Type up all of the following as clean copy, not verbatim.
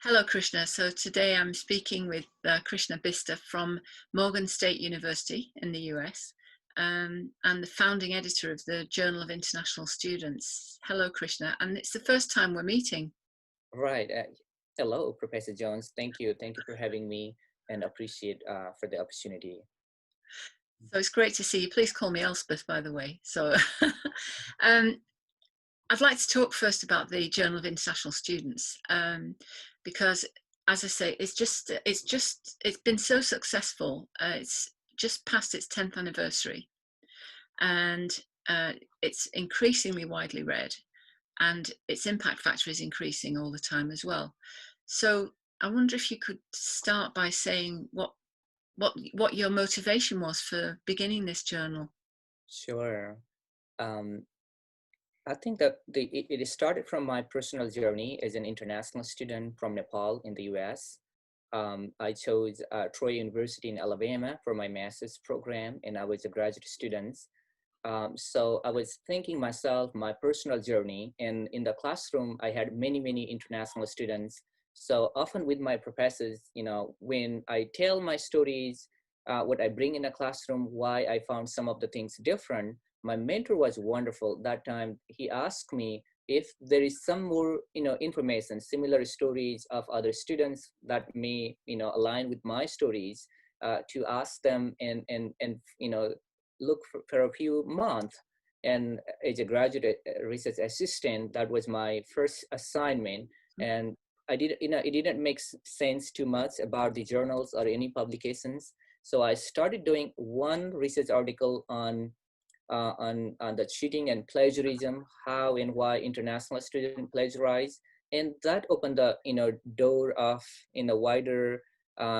Hello, Krishna. So today I'm speaking with Krishna Bista from Morgan State University in the US, and the founding editor of the Journal of International Students. Hello, Krishna. And it's the first time we're meeting. Right. Hello, Professor Jones. Thank you. Thank you for having me and appreciate for the opportunity. So it's great to see you. Please call me Elspeth, by the way. So um, I'd like to talk first about the Journal of International Students, because, as I say, it's been so successful. It's just past its 10th anniversary, and it's increasingly widely read, and its impact factor is increasing all the time as well. So I wonder if you could start by saying what your motivation was for beginning this journal. Sure. Um, I think that it started from my personal journey as an international student from Nepal in the US. I chose Troy University in Alabama for my master's program, and I was a graduate student. So I was thinking myself, my personal journey, and in the classroom, I had many international students. So often with my professors, when I tell my stories, what I bring in a classroom, why I found some of the things different, my mentor was wonderful. That time he asked me if there is some more, information, similar stories of other students that may, align with my stories, to ask them and look for a few months. And as a graduate research assistant, that was my first assignment. And it didn't make sense too much about the journals or any publications. So I started doing one research article on the cheating and plagiarism, how and why international students plagiarize, and that opened the door of in a wider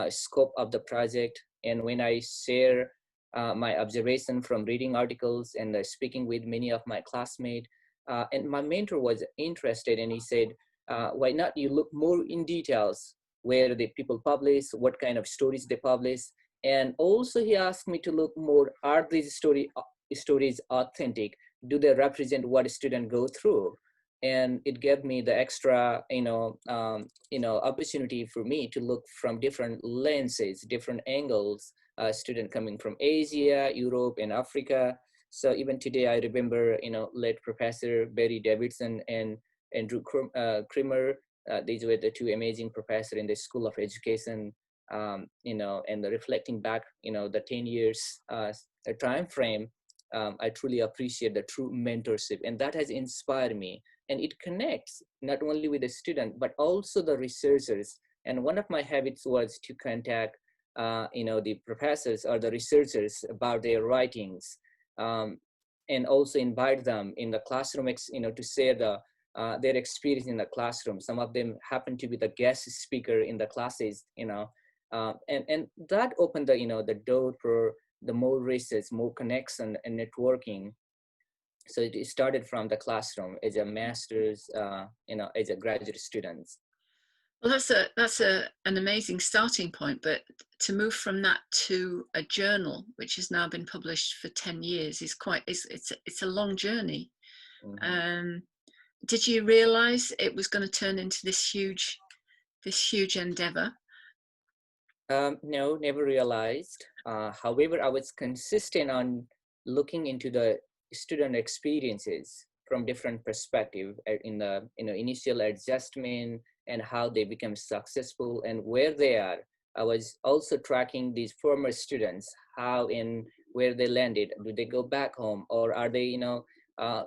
scope of the project. And when I share my observation from reading articles and speaking with many of my classmates, and my mentor was interested, and he said, "Why not you look more in details where the people publish, what kind of stories they publish." And also he asked me to look more, are these stories authentic, do they represent what a student go through? And it gave me the extra opportunity for me to look from different lenses, different angles, student coming from Asia, Europe, and Africa. So even today I remember late Professor Barry Davidson and Andrew Kramer. These were the two amazing professors in the School of Education, and reflecting back the 10 years time frame. I truly appreciate the true mentorship, and that has inspired me. And it connects not only with the student, but also the researchers. And one of my habits was to contact, the professors or the researchers about their writings, um, and also invite them in the classroom, to share their experience in the classroom. Some of them happen to be the guest speaker in the classes, and that opened the door for the more research, more connection and networking. So it started from the classroom as a master's, as a graduate student. Well, that's an amazing starting point, but to move from that to a journal, which has now been published for 10 years, is quite it's a long journey. Mm-hmm. Um, did you realize it was going to turn into this huge endeavor? No, never realized. However, I was consistent on looking into the student experiences from different perspective, in the initial adjustment and how they become successful and where they are. I was also tracking these former students, how and where they landed. Do they go back home, or are they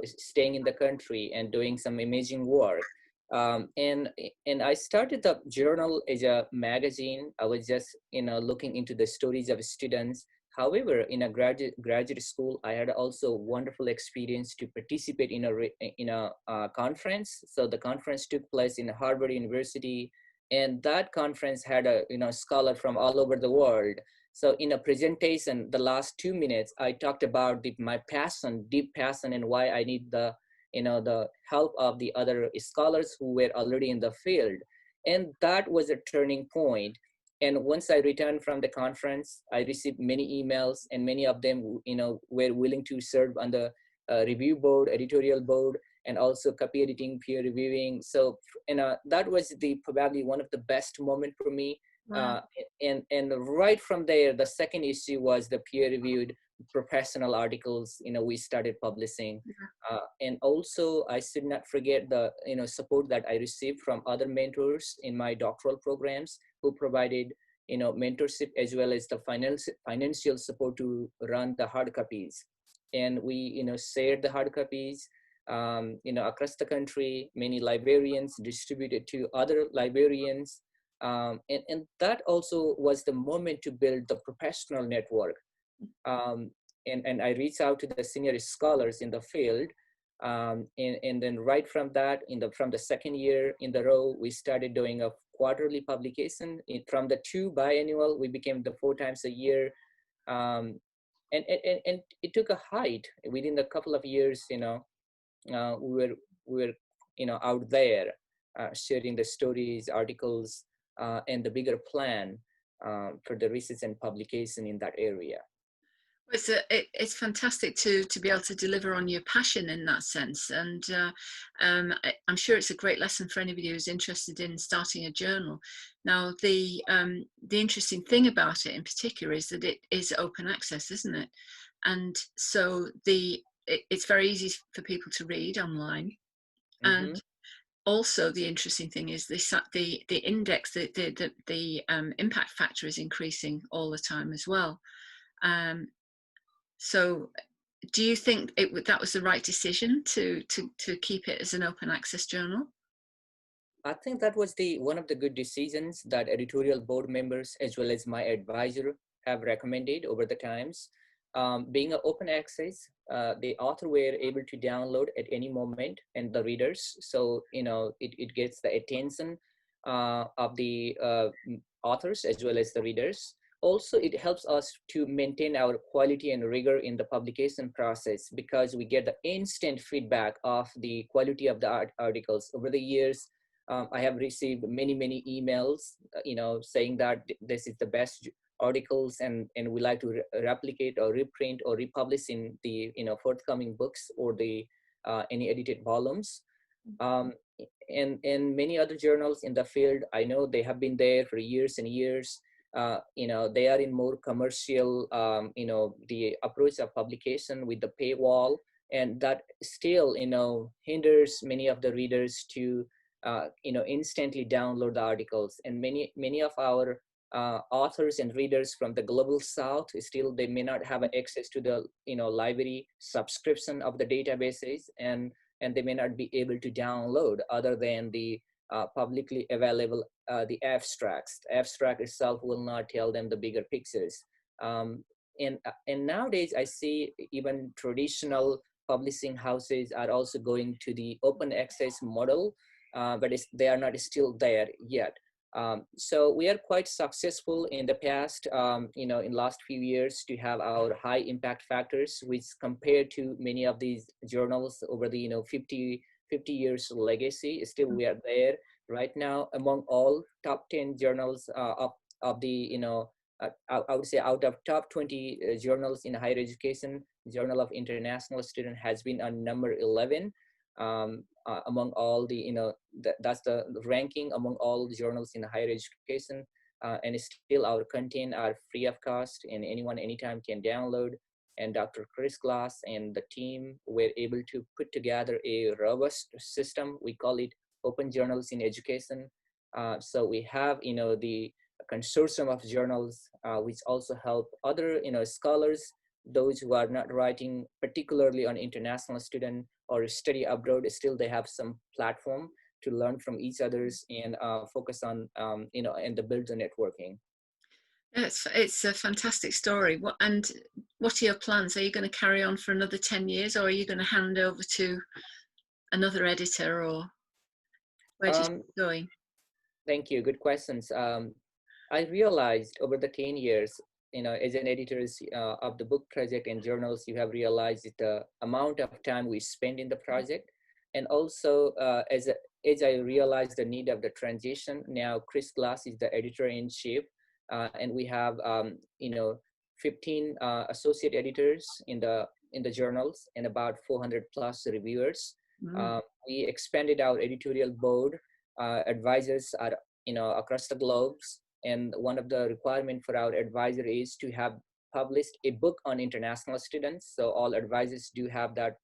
staying in the country and doing some amazing work? And I started the journal as a magazine. I was just looking into the stories of students. However, in a graduate school, I had also wonderful experience to participate in a conference. So the conference took place in Harvard University, and that conference had a scholar from all over the world. So in a presentation, the last 2 minutes, I talked about my passion, deep passion, and why I need the help of the other scholars who were already in the field. And that was a turning point. And once I returned from the conference, I received many emails, and many of them were willing to serve on the review board, editorial board. and also copy editing, peer reviewing. So, that was the probably one of the best moment for me. Wow. Uh, and right from there, the second issue was the peer reviewed professional articles, we started publishing. And also I should not forget the, support that I received from other mentors in my doctoral programs, who provided, mentorship as well as the financial support to run the hard copies. And we, shared the hard copies, across the country. Many librarians distributed to other librarians. And that also was the moment to build the professional network. um, and I reached out to the senior scholars in the field. And then right from that, from the second year in the row, we started doing a quarterly publication. From the 2 biannual, we became the 4 times a year. Um, and it took a height within a couple of years. We were out there, sharing the stories, articles, and the bigger plan for the research and publication in that area. It's fantastic to be able to deliver on your passion in that sense, and I'm sure it's a great lesson for anybody who's interested in starting a journal. Now, the interesting thing about it in particular is that it is open access, isn't it? And so it's very easy for people to read online, Mm-hmm. and also the interesting thing is the index, the impact factor is increasing all the time as well. So do you think that was the right decision to keep it as an open access journal? I think that was the one of the good decisions that editorial board members as well as my advisor have recommended over the times. Being an open access, the author were able to download at any moment, and the readers. So it gets the attention of the authors as well as the readers. Also, it helps us to maintain our quality and rigor in the publication process, because we get the instant feedback of the quality of the articles over the years. I have received many emails, saying that this is the best articles, and we like to replicate or reprint or republish in the forthcoming books or the any edited volumes. Um, and many other journals in the field, I know they have been there for years and years. They are in more commercial, the approach of publication with the paywall, and that still hinders many of the readers to instantly download the articles. And many of our authors and readers from the global south, still they may not have access to the library subscription of the databases, and they may not be able to download other than the publicly available the abstracts. The abstract itself will not tell them the bigger pictures. And nowadays I see even traditional publishing houses are also going to the open access model, but they are not still there yet. So we are quite successful in the past, in last few years, to have our high impact factors, which compared to many of these journals over the 50 years legacy, still we are there right now among all top 10 journals of the I would say out of top 20 journals in higher education. Journal of International Student has been on number 11 among all the that's the ranking among all the journals in higher education. And still our content are free of cost, and anyone anytime can download. And Dr. Chris Glass and the team were able to put together a robust system. We call it Open Journals in Education. So we have the consortium of journals, which also help other scholars, those who are not writing particularly on international student or study abroad. Still they have some platform to learn from each others and focus on and the build the networking. It's a fantastic story. What are your plans? Are you going to carry on for another 10 years, or are you going to hand over to another editor, or where do you see it going? Thank you. Good questions. I realized over the 10 years, as an editor of the book project and journals, you have realized the amount of time we spend in the project. And also, as I realized the need of the transition, now Chris Glass is the editor-in-chief, and we have, 15 associate editors in the journals, and about 400 plus reviewers. Mm. We expanded our editorial board. Advisors are, across the globes. And one of the requirement for our advisor is to have published a book on international students. So all advisors do have that,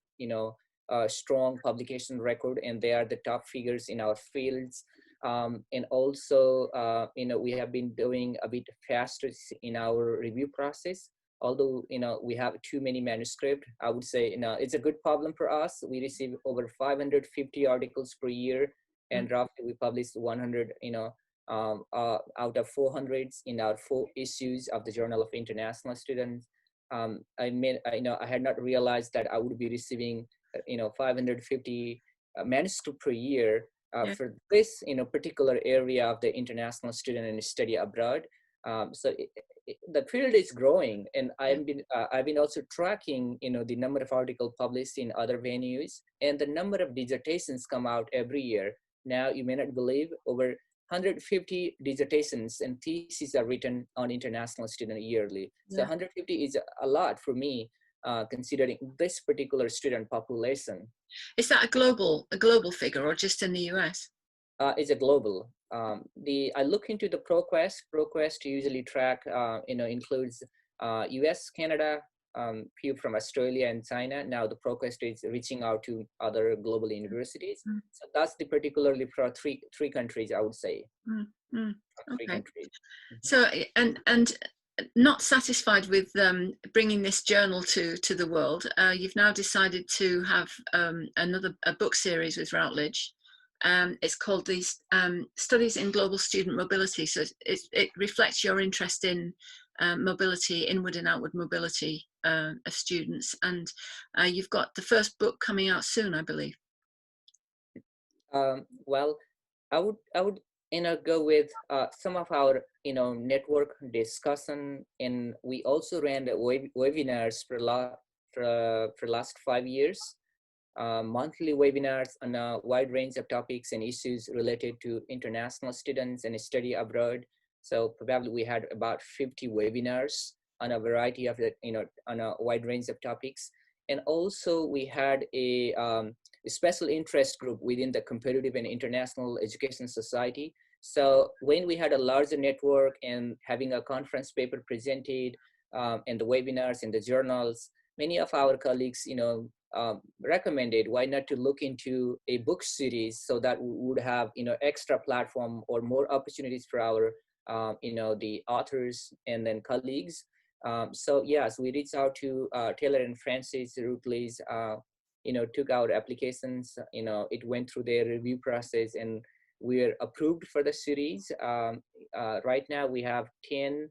strong publication record, and they are the top figures in our fields. And also, we have been doing a bit faster in our review process. Although, we have too many manuscripts, I would say, it's a good problem for us. We receive over 550 articles per year, Mm. and roughly we publish 100, out of 400s in our 4 issues of the Journal of International Students. I had not realized that I would be receiving, 550 manuscript per year Yeah. for this, particular area of the international student and study abroad. So the field is growing, and Yeah. I've been also tracking, the number of articles published in other venues, and the number of dissertations come out every year. Now, you may not believe, over 150 dissertations and theses are written on international student yearly. So Yeah. 150 is a lot for me, considering this particular student population. Is that a global figure or just in the US? Is a global. I look into the ProQuest. ProQuest usually track, includes US, Canada, few from Australia and China. Now the ProQuest is reaching out to other global universities. Mm. So that's the particularly for three countries, I would say. Mm. Mm. Three Okay. countries. Mhm. So and not satisfied with bringing this journal to the world, you've now decided to have a book series with Routledge. It's called these Studies in Global Student Mobility. So it reflects your interest in mobility, inward and outward mobility of students. And you've got the first book coming out soon, I believe. Well, I would go with some of our network discussion, and we also ran the webinars for last 5 years, monthly webinars on a wide range of topics and issues related to international students and study abroad. So probably we had about 50 webinars on a variety of on a wide range of topics. And also we had a special interest group within the Competitive and International Education Society. So when we had a larger network and having a conference paper presented, and the webinars and the journals, many of our colleagues, recommended why not to look into a book series, so that we would have, extra platform or more opportunities for our, the authors and then colleagues. So yes, we reached out to Taylor and Francis Routledge, took our applications, it went through their review process, and we're approved for the series. Right now we have 10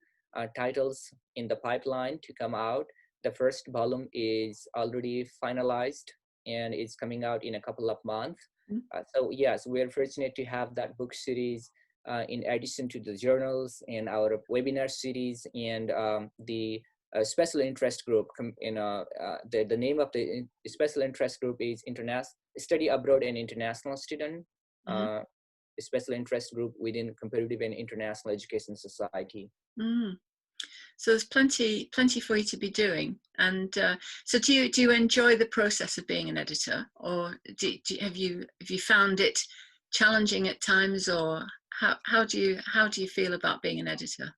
titles in the pipeline to come out. The first volume is already finalized and it's coming out in a couple of months. Mm. So yes, we're fortunate to have that book series, in addition to the journals and our webinar series, and the special interest group. The name of the special interest group is Study Abroad and International Student. Mm. Special interest group within Competitive and International Education Society. Mm. So there's plenty for you to be doing. And so do you enjoy the process of being an editor, or have you found it challenging at times, or how do you feel about being an editor?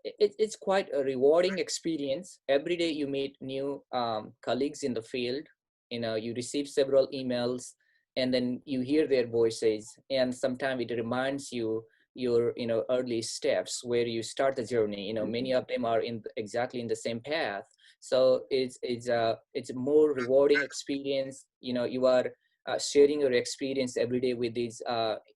It's quite a rewarding experience. Every day you meet new colleagues in the field. You receive several emails, and then you hear their voices, and sometimes it reminds you your early steps where you start the journey. Many of them are exactly in the same path. So it's a more rewarding experience. You are sharing your experience every day with these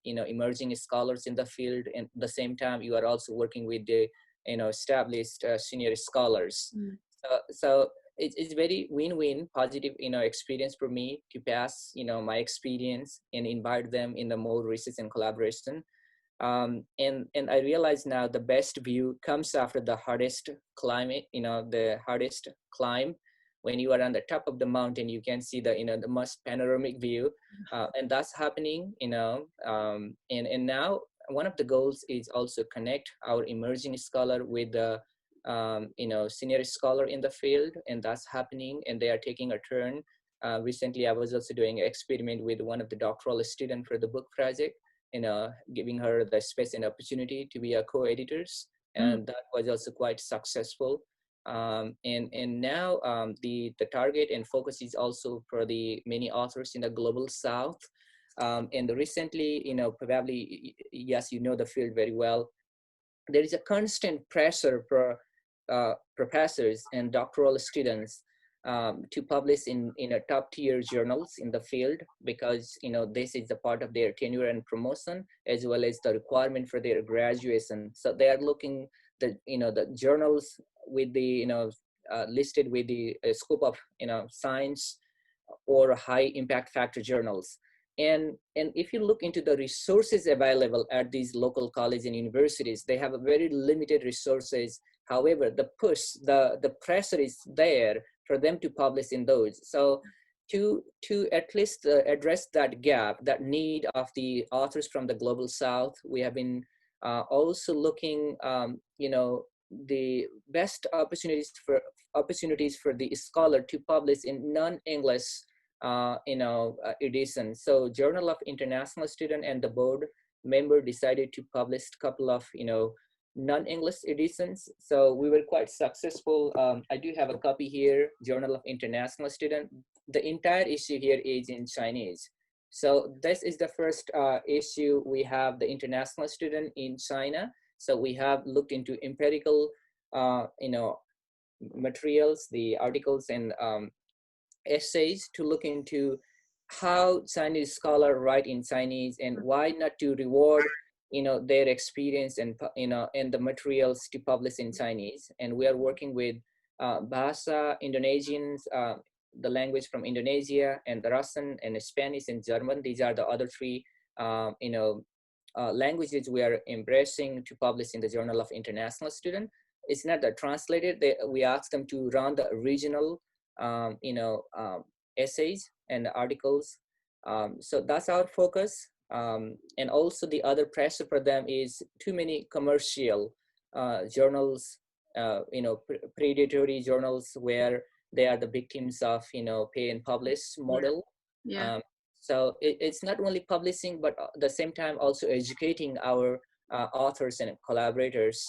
emerging scholars in the field, and at the same time you are also working with the established senior scholars. Mm. So it's very win-win positive experience for me to pass my experience and invite them in the more research and collaboration. And I realize now the best view comes after the hardest climate, the hardest climb. When you are on the top of the mountain, you can see the most panoramic view, and that's happening. And now one of the goals is also connect our emerging scholar with the senior scholar in the field, and that's happening, and they are taking a turn. Recently, I was also doing an experiment with one of the doctoral students for the book project, giving her the space and opportunity to be a co-editors, Mm. and that was also quite successful. And now the target and focus is also for the many authors in the global South. And recently, probably, yes, you know the field very well. There is a constant pressure for professors and doctoral students to publish in a top tier journals in the field, because this is a part of their tenure and promotion, as well as the requirement for their graduation. So they are looking the journals with the listed with the scope of science or high impact factor journals. And if you look into the resources available at these local colleges and universities, they have a very limited resources. However, the pressure is there for them to publish in those. So to at least address that gap, that need of the authors from the global South, we have been also looking, the best opportunities for the scholar to publish in non-English edition. So Journal of International Student and the board member decided to publish a couple of non-English editions. So we were quite successful. I do have a copy here, Journal of International Student. The entire issue here is in Chinese. So this is the first issue. We have the international student in China. So we have looked into empirical, materials, the articles and essays to look into how Chinese scholar write in Chinese, and why not to reward their experience and and the materials to publish in Chinese. And we are working with Bahasa Indonesians, the language from Indonesia, and the Russian and Spanish and German. These are the other three languages we are embracing to publish in the Journal of International Student. It's not that translated. We ask them to run the original essays and articles. So that's our focus. And also the other pressure for them is too many commercial journals, predatory journals where they are the victims of pay and publish model. Yeah. So it's not only publishing, but at the same time also educating our authors and collaborators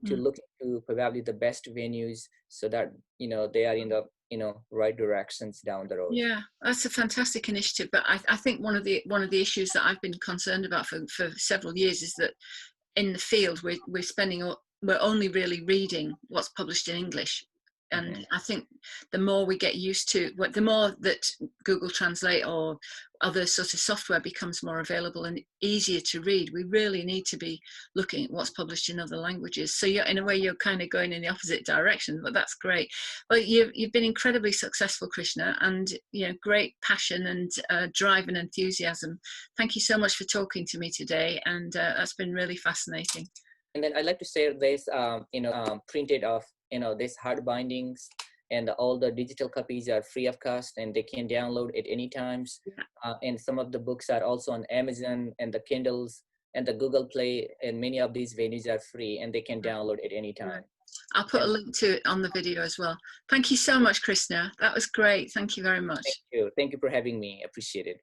to look into probably the best venues, so that they are in the right directions down the road. Yeah, that's a fantastic initiative. But I think one of the issues that I've been concerned about for several years is that in the field we're only really reading what's published in English. And I think the more we get used to, the more that Google Translate or other sort of software becomes more available and easier to read, we really need to be looking at what's published in other languages. So in a way, you're kind of going in the opposite direction, but that's great. Well, you've been incredibly successful, Krishna, and great passion and drive and enthusiasm. Thank you so much for talking to me today, and that's been really fascinating. And then I'd like to say this, printed off, these hard bindings, and all the digital copies are free of cost, and they can download at any times. Yeah. And some of the books are also on Amazon and the Kindles and the Google Play, and many of these venues are free and they can download at any time. I'll put a link to it on the video as well. Thank you so much, Krishna. That was great. Thank you very much. Thank you. Thank you for having me. Appreciate it.